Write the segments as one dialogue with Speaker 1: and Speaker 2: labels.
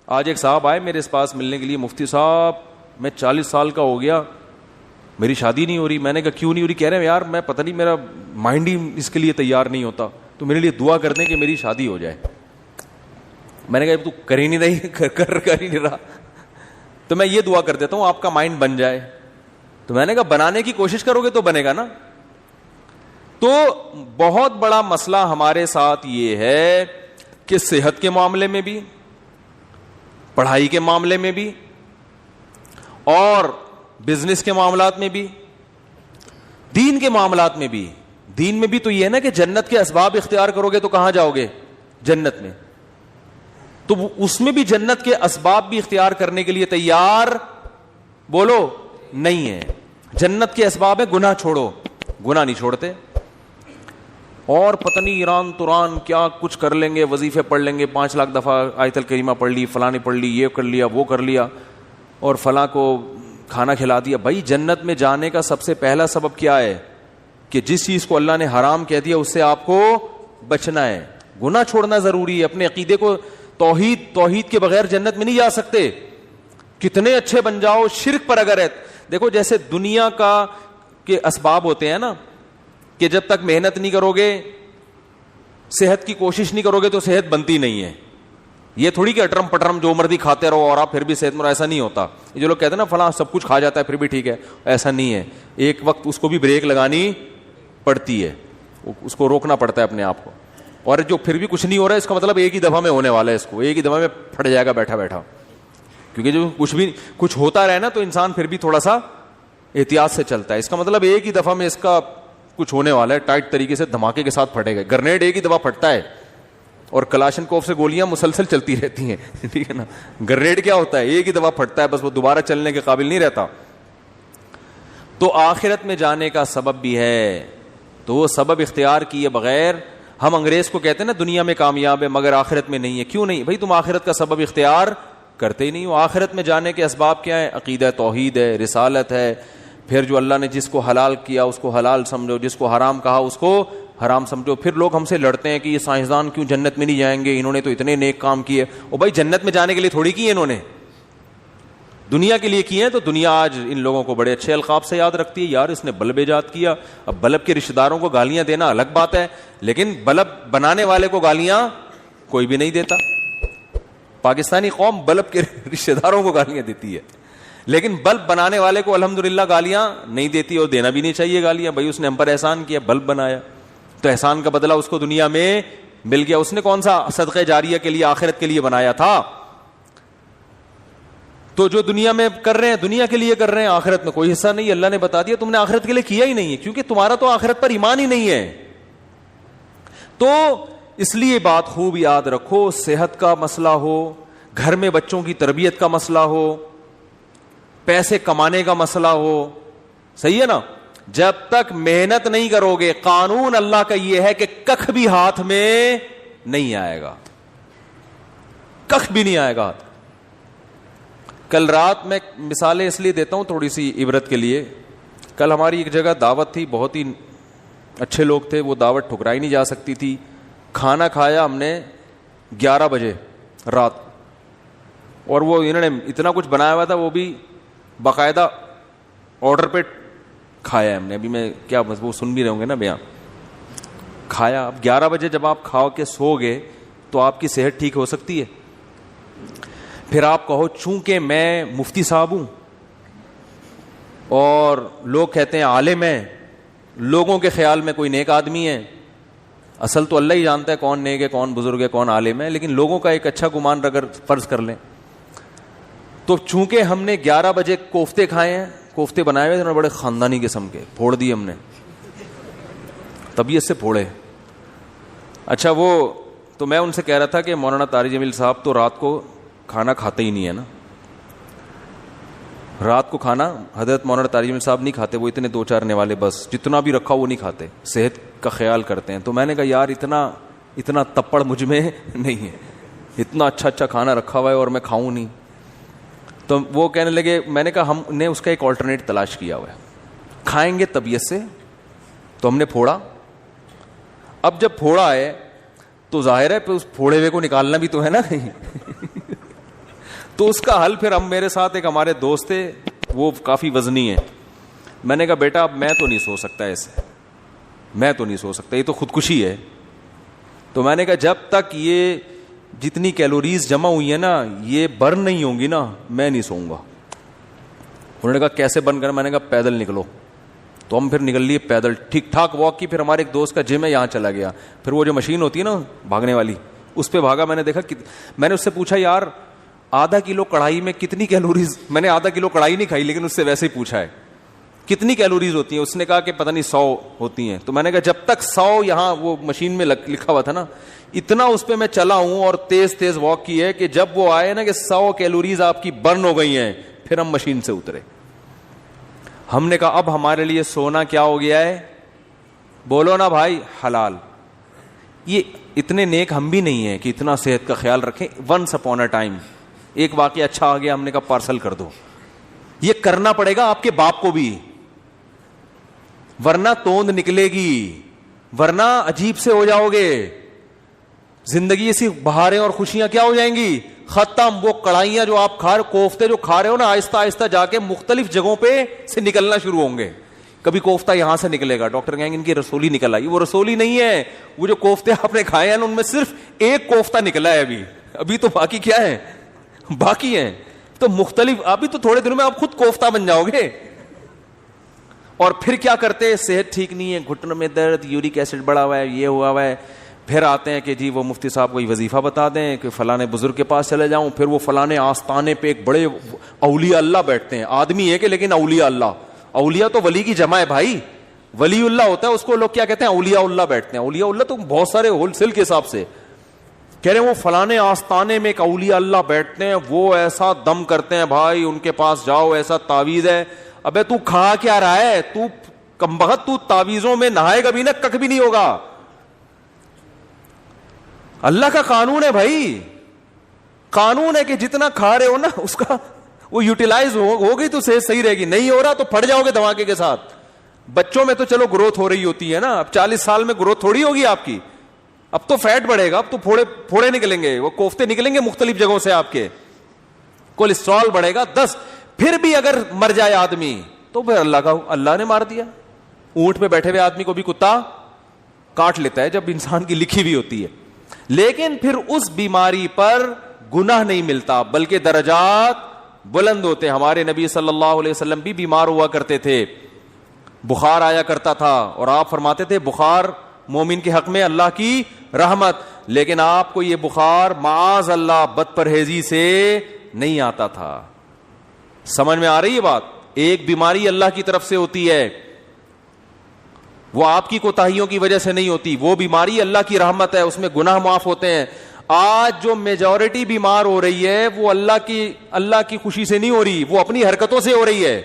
Speaker 1: آج ایک صاحب آئے میرے پاس ملنے کے لیے, مفتی صاحب میں 40 سال کا ہو گیا, میری شادی نہیں ہو رہی. میں نے کہا کیوں نہیں ہو رہی؟ کہہ رہے ہیں یار میں پتہ نہیں, میرا مائنڈ ہی اس کے لیے تیار نہیں ہوتا, تو میرے لیے دعا کر دیں کہ میری شادی ہو جائے. میں نے کہا تو کر ہی نہیں رہی, کر ہی نہیں رہا, تو میں یہ دعا کر دیتا ہوں آپ کا مائنڈ بن جائے. تو میں نے کہا بنانے کی کوشش کرو گے تو بنے گا نا. تو بہت بڑا مسئلہ ہمارے ساتھ یہ ہے کہ صحت کے معاملے میں بھی, پڑھائی کے معاملے میں بھی, اور بزنس کے معاملات میں بھی, دین کے معاملات میں بھی. دین میں بھی تو یہ ہے نا کہ جنت کے اسباب اختیار کرو گے تو کہاں جاؤ گے؟ جنت میں. تو اس میں بھی جنت کے اسباب بھی اختیار کرنے کے لیے تیار بولو نہیں ہے. جنت کے اسباب ہے گناہ چھوڑو, گناہ نہیں چھوڑتے, اور پتہ نہیں ایران توران کیا کچھ کر لیں گے, وظیفے پڑھ لیں گے, 5 لاکھ دفعہ آیت الکریمہ پڑھ لی, فلاں نے پڑھ لی, یہ کر لیا, وہ کر لیا, اور فلاں کو کھانا کھلا دیا. بھائی جنت میں جانے کا سب سے پہلا سبب کیا ہے؟ کہ جس چیز کو اللہ نے حرام کہہ دیا اس سے آپ کو بچنا ہے. گناہ چھوڑنا ضروری ہے. اپنے عقیدے کو توحید کے بغیر جنت میں نہیں جا سکتے. کتنے اچھے بن جاؤ, شرک پر اگر ہے. دیکھو جیسے دنیا کا کے اسباب ہوتے ہیں نا, کہ جب تک محنت نہیں کرو گے, صحت کی کوشش نہیں کرو گے تو صحت بنتی نہیں ہے. یہ تھوڑی کہ اٹرم پٹرم جو مردی کھاتے رہو اور آپ پھر بھی صحت مند, ایسا نہیں ہوتا. یہ جو لوگ کہتے ہیں نا فلاں سب کچھ کھا جاتا ہے پھر بھی ٹھیک ہے, ایسا نہیں ہے. ایک وقت اس کو بھی بریک لگانی پڑتی ہے, اس کو روکنا پڑتا ہے اپنے آپ کو. اور جو پھر بھی کچھ نہیں ہو رہا ہے اس کا مطلب ایک ہی دفعہ میں ہونے والا ہے, اس کو ایک ہی دفعہ میں پھٹ جائے گا بیٹھا بیٹھا. کیونکہ جو کچھ ہوتا رہے نا تو انسان پھر بھی تھوڑا سا احتیاط سے چلتا ہے. اس کا مطلب ایک ہی دفعہ میں اس کا کچھ ہونے والا ہے, ٹائٹ طریقے سے دھماکے کے ساتھ پھٹے گا. گرنیڈ ایک ہی دفعہ پھٹتا ہے, اور کلاشن کوف سے گولیاں مسلسل چلتی رہتی ہیں, ٹھیک ہے نا. گرنیڈ کیا ہوتا ہے؟ ایک ہی دفعہ پھٹتا ہے, بس وہ دوبارہ چلنے کے قابل نہیں رہتا. تو آخرت میں جانے کا سبب بھی ہے, تو وہ سبب اختیار کیے بغیر ہم انگریز کو کہتے ہیں نا دنیا میں کامیاب ہے مگر آخرت میں نہیں ہے. کیوں نہیں بھائی؟ تم آخرت کا سبب اختیار کرتے ہی نہیں ہو. آخرت میں جانے کے اسباب کیا ہیں؟ عقیدہ توحید ہے, رسالت ہے, پھر جو اللہ نے جس کو حلال کیا اس کو حلال سمجھو, جس کو حرام کہا اس کو حرام سمجھو. پھر لوگ ہم سے لڑتے ہیں کہ یہ سائنسدان کیوں جنت میں نہیں جائیں گے, انہوں نے تو اتنے نیک کام کیے. او بھائی جنت میں جانے کے لیے تھوڑی کیے انہوں نے, دنیا کے لیے کیے ہیں. تو دنیا آج ان لوگوں کو بڑے اچھے القاب سے یاد رکھتی ہے, یار اس نے بلب ایجاد کیا. اب بلب کے رشتہ داروں کو گالیاں دینا الگ بات ہے, لیکن بلب بنانے والے کو گالیاں کوئی بھی نہیں دیتا. پاکستانی قوم بلب کے رشتہ داروں کو گالیاں دیتی ہے, لیکن بلب بنانے والے کو الحمدللہ گالیاں نہیں دیتی, اور دینا بھی نہیں چاہیے گالیاں. بھائی اس نے ہم پر احسان کیا, بلب بنایا, تو احسان کا بدلہ اس کو دنیا میں مل گیا. اس نے کون سا صدقہ جاریہ کے لیے آخرت کے لیے بنایا تھا؟ تو جو دنیا میں کر رہے ہیں دنیا کے لیے کر رہے ہیں, آخرت میں کوئی حصہ نہیں. اللہ نے بتا دیا تم نے آخرت کے لیے کیا ہی نہیں ہے, کیونکہ تمہارا تو آخرت پر ایمان ہی نہیں ہے. تو اس لیے بات خوب یاد رکھو, صحت کا مسئلہ ہو, گھر میں بچوں کی تربیت کا مسئلہ ہو, پیسے کمانے کا مسئلہ ہو, صحیح ہے نا, جب تک محنت نہیں کرو گے, قانون اللہ کا یہ ہے کہ کخ بھی ہاتھ میں نہیں آئے گا, کخ بھی نہیں آئے گا ہاتھ. کل رات میں مثالیں اس لیے دیتا ہوں تھوڑی سی عبرت کے لیے. کل ہماری ایک جگہ دعوت تھی, بہت ہی اچھے لوگ تھے, وہ دعوت ٹھکرائی نہیں جا سکتی تھی. کھانا کھایا ہم نے 11 بجے رات, اور وہ انہوں نے اتنا کچھ بنایا ہوا تھا, وہ بھی باقاعدہ آرڈر پہ کھایا ہم نے. ابھی میں کیا وہ سن بھی رہے ہوں گے نا بیان. کھایا, اب 11 بجے جب آپ کھاؤ کے سو گئے تو آپ کی صحت ٹھیک ہو سکتی ہے؟ پھر آپ کہو چونکہ میں مفتی صاحب ہوں اور لوگ کہتے ہیں عالم ہے, لوگوں کے خیال میں کوئی نیک آدمی ہے. اصل تو اللہ ہی جانتا ہے کون نیک ہے, کون بزرگ ہے, کون عالم ہے, لیکن لوگوں کا ایک اچھا گمان اگر فرض کر لیں تو چونکہ ہم نے 11 بجے کوفتے کھائے ہیں, کوفتے بنائے ہوئے تھے بڑے خاندانی قسم کے, پھوڑ دیے ہم نے, طبیعت سے پھوڑے. اچھا وہ تو میں ان سے کہہ رہا تھا کہ مولانا طارق جمیل صاحب تو رات کو کھانا کھاتے ہی نہیں ہے نا, رات کو کھانا حضرت مولانا طارق جمیل صاحب نہیں کھاتے, وہ اتنے 2-4 والے بس جتنا بھی رکھا وہ نہیں کھاتے, صحت کا خیال کرتے ہیں. تو میں نے کہا یار اتنا تپڑ مجھ میں نہیں ہے, اتنا اچھا کھانا رکھا ہوا ہے اور میں کھاؤں نہیں. تو وہ کہنے لگے, میں نے کہا ہم نے اس کا ایک آلٹرنیٹ تلاش کیا ہوا ہے, کھائیں گے طبیعت سے. تو ہم نے پھوڑا, اب جب پھوڑا ہے تو ظاہر ہے پھر اس پھوڑے ہوئے کو نکالنا بھی تو ہے نا کہیں. تو اس کا حل پھر ہم میرے ساتھ ایک ہمارے دوست تھے, وہ کافی وزنی ہیں. میں نے کہا بیٹا اب میں تو نہیں سو سکتا ایسے, میں تو نہیں سو سکتا, یہ تو خودکشی ہے. تو میں نے کہا جب تک یہ جتنی کیلوریز جمع ہوئی ہیں نا یہ برن نہیں ہوں گی نا میں نہیں سوؤں گا. انہوں نے کہا کیسے برن کرنا؟ میں نے کہا پیدل نکلو. تو ہم پھر نکل لیے پیدل, ٹھیک ٹھاک واک کی. پھر ہمارے ایک دوست کا جم ہے یہاں چلا گیا, پھر وہ جو مشین ہوتی ہے نا بھاگنے والی اس پہ بھاگا. میں نے دیکھا, میں نے اس سے پوچھا یار آدھا کلو کڑھائی میں کتنی کیلوریز, میں نے آدھا کلو کڑھائی نہیں کھائی لیکن اس سے ویسے ہی پوچھا ہے کتنی کیلوریز ہوتی ہیں. اس نے کہا کہ پتہ نہیں 100 ہوتی ہیں. تو میں نے کہا جب تک 100 یہاں وہ مشین میں لکھا ہوا تھا نا اتنا اس پہ میں چلا ہوں اور تیز تیز واک کی ہے کہ جب وہ آئے نا کہ 100 کیلوریز آپ کی برن ہو گئی ہیں پھر ہم مشین سے اترے. ہم نے کہا اب ہمارے لیے سونا کیا ہو گیا ہے؟ بولو نا بھائی, حلال. یہ اتنے نیک ہم بھی نہیں ہیں کہ اتنا صحت کا خیال رکھیں. ونس اپون اے ٹائم ایک واقعہ اچھا آ گیا, ہم نے کہا پارسل کر دو. یہ کرنا پڑے گا آپ کے باپ کو بھی, ورنہ توند نکلے گی, ورنہ عجیب سے ہو جاؤ گے. زندگی ایسی بہاریں اور خوشیاں کیا ہو جائیں گی, ختم. وہ کڑھائیاں جو آپ کھا رہے, کوفتے جو کھا رہے ہو نا, آہستہ آہستہ جا کے مختلف جگہوں پہ سے نکلنا شروع ہوں گے. کبھی کوفتہ یہاں سے نکلے گا, ڈاکٹر کہیں گے ان کی رسولی نکل آئی. وہ رسولی نہیں ہے, وہ جو کوفتے آپ نے کھائے ہیں ان میں صرف ایک کوفتہ نکلا ہے ابھی تو باقی کیا ہے, باقی ہیں. تو مختلف, ابھی تو تھوڑے دنوں میں آپ خود کوفتہ بن جاؤ گے. اور پھر کیا کرتے, صحت ٹھیک نہیں ہے, گھٹنوں میں درد, یورک ایسڈ بڑھا ہوا ہے, یہ ہوا ہے. پھر آتے ہیں کہ جی وہ مفتی صاحب کوئی وظیفہ بتا دیں کہ فلانے بزرگ کے پاس چلے جاؤں. پھر وہ فلانے آستانے پہ ایک بڑے اولیاء اللہ بیٹھتے ہیں, آدمی ہے کہ لیکن اولیاء اللہ, اولیاء تو ولی کی جمع ہے بھائی, ولی اللہ ہوتا ہے, اس کو لوگ کیا کہتے ہیں, اولیاء اللہ بیٹھتے ہیں. اولیاء اللہ تو بہت سارے ہول سیل کے حساب سے کہہ رہے ہیں. وہ فلانے آستانے میں ایک اولیاء اللہ بیٹھتے ہیں, وہ ایسا دم کرتے ہیں بھائی, ان کے پاس جاؤ, ایسا تعویذ ہے. ابے تو کھا کیا رہا ہے, تو کمبخت, تو تعویذوں میں نہائے گا بھی نہ کک بھی نہیں ہوگا. اللہ کا قانون ہے بھائی, قانون ہے کہ جتنا کھا رہے ہو نا اس کا وہ یوٹیلائز ہوگی تو صحت صحیح رہے گی. نہیں ہو رہا تو پھٹ جاؤ گے دھماکے کے ساتھ. بچوں میں تو چلو گروتھ ہو رہی ہوتی ہے نا, اب 40 سال میں گروتھ تھوڑی ہوگی آپ کی, اب تو فیٹ بڑھے گا, اب تو پھوڑے نکلیں گے, وہ کوفتے نکلیں گے مختلف جگہوں سے, آپ کے کولیسٹرول بڑھے گا 10. پھر بھی اگر مر جائے آدمی تو پھر اللہ نے مار دیا. اونٹ پہ بیٹھے ہوئے آدمی کو بھی کتا کاٹ لیتا ہے جب انسان کی لکھی ہوئی ہوتی ہے. لیکن پھر اس بیماری پر گناہ نہیں ملتا بلکہ درجات بلند ہوتے ہیں. ہمارے نبی صلی اللہ علیہ وسلم بھی بیمار ہوا کرتے تھے, بخار آیا کرتا تھا, اور آپ فرماتے تھے بخار مومن کے حق میں اللہ کی رحمت. لیکن آپ کو یہ بخار معاذ اللہ بد پرہیزی سے نہیں آتا تھا. سمجھ میں آ رہی ہے بات؟ ایک بیماری اللہ کی طرف سے ہوتی ہے, وہ آپ کی کوتاہیوں کی وجہ سے نہیں ہوتی. وہ بیماری اللہ کی رحمت ہے, اس میں گناہ معاف ہوتے ہیں. آج جو میجورٹی بیمار ہو رہی ہے وہ اللہ کی خوشی سے نہیں ہو رہی, وہ اپنی حرکتوں سے ہو رہی ہے,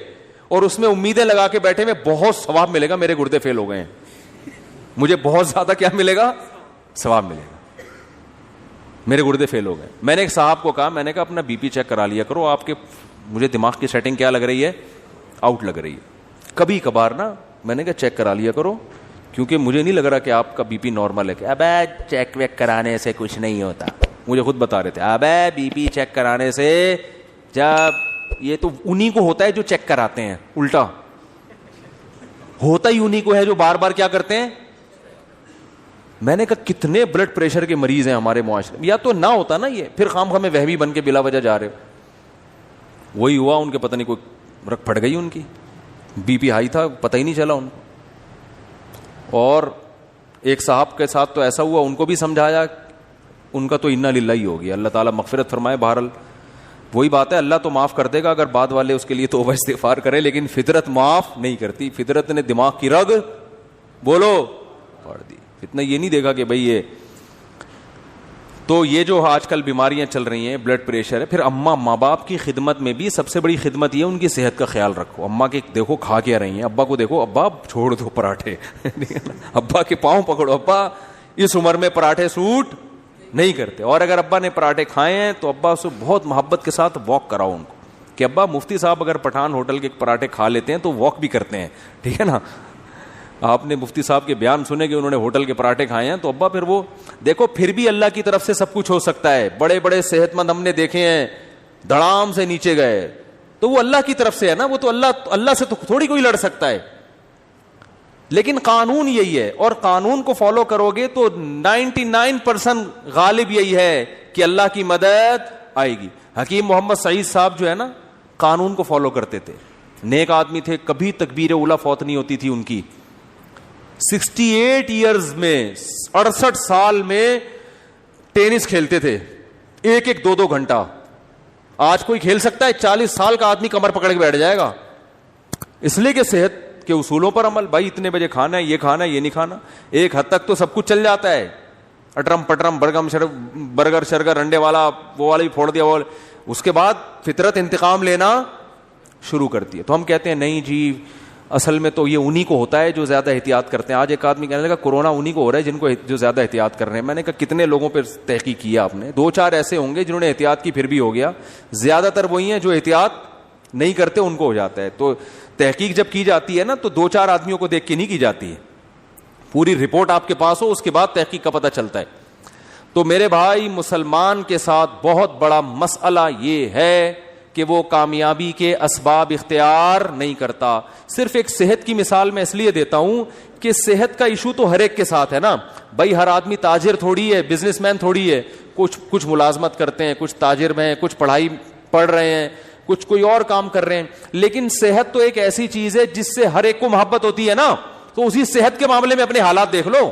Speaker 1: اور اس میں امیدیں لگا کے بیٹھے میں بہت ثواب ملے گا, میرے گردے فیل ہو گئے ہیں, مجھے بہت زیادہ کیا ملے گا, ثواب ملے گا, میرے گردے فیل ہو گئے. میں نے ایک صاحب کو کہا, میں نے کہا اپنا بی پی چیک کرا لیا کرو, آپ کے مجھے دماغ کی سیٹنگ کیا لگ رہی ہے, آؤٹ لگ رہی ہے. کبھی کبھار نا میں نے کہا چیک کرا لیا کرو, کیونکہ مجھے نہیں لگ رہا کہ آپ کا بی پی نارمل ہے. کہ ابے چیک ویک کرانے سے کچھ نہیں ہوتا, مجھے خود بتا رہے تھے, ابے بی پی چیک کرانے سے, جب یہ تو انہی کو ہوتا ہے جو چیک کراتے ہیں, الٹا ہوتا ہی انہی کو ہے جو بار بار کیا کرتے ہیں. میں نے کہا کتنے بلڈ پریشر کے مریض ہیں ہمارے معاشرے میں, یا تو نہ ہوتا نا یہ, پھر خام خامے وہمی بن کے بلا وجہ جا رہے. وہی ہوا, ان کے پتہ نہیں کوئی رکھ پھٹ گئی, ان کی بی پی ہائی تھا, پتہ ہی نہیں چلا ان کو. اور ایک صاحب کے ساتھ تو ایسا ہوا, ان کو بھی سمجھایا, ان کا تو انا للہ ہی ہو گیا, اللہ تعالیٰ مغفرت فرمائے. بہرحال وہی بات ہے, اللہ تو معاف کر دے گا اگر بعد والے اس کے لیے توبہ استغفار کرے, لیکن فطرت معاف نہیں کرتی. فطرت نے دماغ کی رگ بولو پاڑ دی. اتنا یہ نہیں دیکھا کہ بھئی یہ تو یہ جو آج کل بیماریاں چل رہی ہیں, بلڈ پریشر ہے. پھر ماں باپ کی خدمت میں بھی سب سے بڑی خدمت یہ ان کی صحت کا خیال رکھو. اماں کے دیکھو کھا کے رہی ہیں, ابا کو دیکھو, ابا چھوڑ دو پراٹھے, ابا کے پاؤں پکڑو, ابا اس عمر میں پراٹھے سوٹ نہیں کرتے. اور اگر ابا نے پراٹھے کھائے ہیں تو ابا سے بہت محبت کے ساتھ واک کراؤ ان کو, کہ ابا مفتی صاحب اگر پٹھان ہوٹل کے پراٹھے کھا لیتے ہیں تو واک بھی کرتے ہیں, ٹھیک ہے نا. آپ نے مفتی صاحب کے بیان سنے کہ انہوں نے ہوٹل کے پراٹھے کھائے ہیں, تو ابا پھر وہ دیکھو, پھر بھی اللہ کی طرف سے سب کچھ ہو سکتا ہے. بڑے بڑے صحت مند ہم نے دیکھے ہیں, دڑام سے نیچے گئے, تو وہ اللہ کی طرف سے ہے نا, وہ تو اللہ سے تو تھوڑی کوئی لڑ سکتا ہے. لیکن قانون یہی ہے, اور قانون کو فالو کرو گے تو 99% غالب یہی ہے کہ اللہ کی مدد آئے گی. حکیم محمد سعید صاحب جو ہے نا, قانون کو فالو کرتے تھے, نیک آدمی تھے, کبھی تکبیر اولیٰ فوت نہیں ہوتی تھی ان کی. 68 ایئرز میں, 68 سال میں ٹینس کھیلتے تھے, ایک 2 گھنٹہ. آج کوئی کھیل سکتا ہے؟ 40 سال کا آدمی کمر پکڑ کے بیٹھ جائے گا, اس لیے کہ صحت کے اصولوں پر عمل. بھائی اتنے بجے کھانا ہے, یہ نہیں کھانا. ایک حد تک تو سب کچھ چل جاتا ہے, اٹرم پٹرم برگر شرگر انڈے والا وہ والا بھی پھوڑ دیا, وہ اس کے بعد فطرت انتقام لینا شروع کرتی ہے. تو ہم کہتے ہیں نہیں جی, اصل میں تو یہ انہی کو ہوتا ہے جو زیادہ احتیاط کرتے ہیں. آج ایک آدمی کہنے لگا کورونا انہی کو ہو رہا ہے جن کو جو زیادہ احتیاط کر رہے ہیں. میں نے کہا کتنے لوگوں پہ تحقیق کیا آپ نے؟ 2-4 ایسے ہوں گے جنہوں نے احتیاط کی پھر بھی ہو گیا, زیادہ تر وہی ہیں جو احتیاط نہیں کرتے ان کو ہو جاتا ہے. تو تحقیق جب کی جاتی ہے نا تو 2-4 آدمیوں کو دیکھ کے نہیں کی جاتی ہے, پوری رپورٹ آپ کے پاس ہو اس کے بعد تحقیق کا پتہ چلتا ہے. تو میرے بھائی, مسلمان کے ساتھ بہت بڑا مسئلہ یہ ہے کہ وہ کامیابی کے اسباب اختیار نہیں کرتا. صرف ایک صحت کی مثال میں اس لیے دیتا ہوں کہ صحت کا ایشو تو ہر ایک کے ساتھ ہے نا بھائی. ہر آدمی تاجر تھوڑی ہے, بزنس مین تھوڑی ہے. کچھ ملازمت کرتے ہیں, کچھ تاجر میں ہیں, کچھ پڑھائی پڑھ رہے ہیں, کچھ کوئی اور کام کر رہے ہیں. لیکن صحت تو ایک ایسی چیز ہے جس سے ہر ایک کو محبت ہوتی ہے نا. تو اسی صحت کے معاملے میں اپنے حالات دیکھ لو,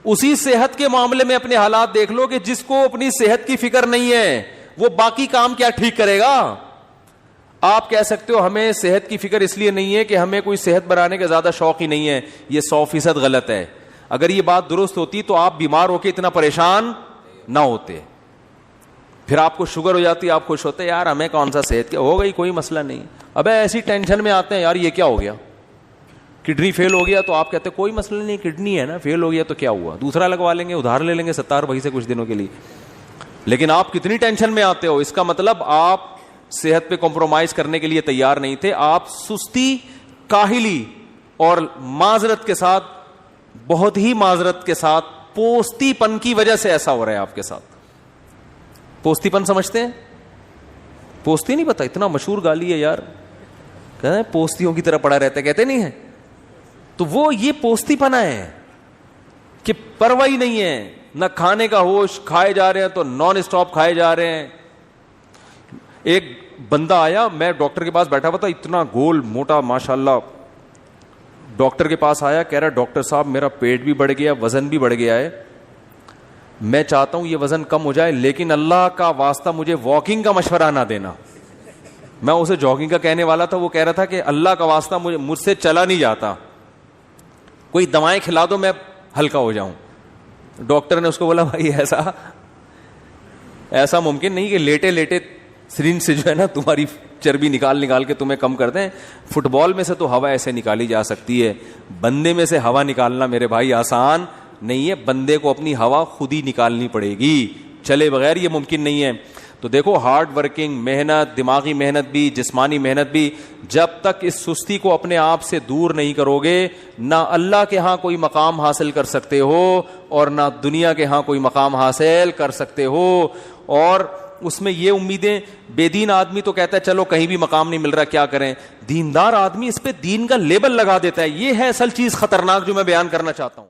Speaker 1: اسی صحت کے معاملے میں اپنے حالات دیکھ لو کہ جس کو اپنی صحت کی فکر نہیں ہے وہ باقی کام کیا ٹھیک کرے گا. آپ کہہ سکتے ہو ہمیں صحت کی فکر اس لیے نہیں ہے کہ ہمیں کوئی صحت بنانے کا زیادہ شوق ہی نہیں ہے. یہ 100% غلط ہے. اگر یہ بات درست ہوتی تو آپ بیمار ہو کے اتنا پریشان نہ ہوتے. پھر آپ کو شوگر ہو جاتی, آپ خوش ہوتے یار ہمیں کون سا صحت کیا ہو گئی, کوئی مسئلہ نہیں. ابے ایسی ٹینشن میں آتے ہیں یار یہ کیا ہو گیا, کڈنی فیل ہو گیا, تو آپ کہتے ہیں کوئی مسئلہ نہیں, کڈنی ہے نا, فیل ہو گیا تو کیا ہوا, دوسرا لگوا لیں گے, ادھار لے لیں گے 70 بھائی سے کچھ دنوں کے لیے. لیکن آپ کتنی ٹینشن میں آتے ہو, اس کا مطلب آپ صحت پہ کمپرومائز کرنے کے لیے تیار نہیں تھے. آپ سستی, کاہلی اور معذرت کے ساتھ, بہت ہی معذرت کے ساتھ, پوستی پن کی وجہ سے ایسا ہو رہا ہے آپ کے ساتھ. پوستی پن سمجھتے ہیں؟ پوستی نہیں پتا, اتنا مشہور گالی ہے یار, کہتے ہیں پوستیوں کی طرح پڑا رہتا ہے, کہتے نہیں ہے. تو وہ یہ پوستی پنا ہے کہ پرواہی نہیں ہے, نہ کھانے کا ہوش, کھائے جا رہے ہیں تو نان اسٹاپ کھائے جا رہے ہیں. ایک بندہ آیا, میں ڈاکٹر کے پاس بیٹھا ہوا تھا, اتنا گول موٹا ماشاءاللہ, ڈاکٹر کے پاس آیا, کہہ رہا ڈاکٹر صاحب میرا پیٹ بھی بڑھ گیا, وزن بھی بڑھ گیا ہے, میں چاہتا ہوں یہ وزن کم ہو جائے, لیکن اللہ کا واسطہ مجھے واکنگ کا مشورہ نہ دینا. میں اسے جاگنگ کا کہنے والا تھا, وہ کہہ رہا تھا کہ اللہ کا واسطہ مجھ سے چلا نہیں جاتا, کوئی دوائیں کھلا دو میں ہلکا ہو جاؤں. ڈاکٹر نے اس کو بولا بھائی ایسا ممکن نہیں کہ لیٹے لیٹے سرنج سے جو ہے نا تمہاری چربی نکال کے تمہیں کم کر دیں. فٹ بال میں سے تو ہوا ایسے نکالی جا سکتی ہے, بندے میں سے ہوا نکالنا میرے بھائی آسان نہیں ہے. بندے کو اپنی ہوا خود ہی نکالنی پڑے گی, چلے بغیر یہ ممکن نہیں ہے. تو دیکھو ہارڈ ورکنگ, محنت, دماغی محنت بھی, جسمانی محنت بھی, جب تک اس سستی کو اپنے آپ سے دور نہیں کرو گے, نہ اللہ کے ہاں کوئی مقام حاصل کر سکتے ہو اور نہ دنیا کے ہاں کوئی مقام حاصل کر سکتے ہو. اور اس میں یہ امیدیں, بے دین آدمی تو کہتا ہے چلو کہیں بھی مقام نہیں مل رہا کیا کریں, دیندار آدمی اس پہ دین کا لیبل لگا دیتا ہے. یہ ہے اصل چیز خطرناک جو میں بیان کرنا چاہتا ہوں.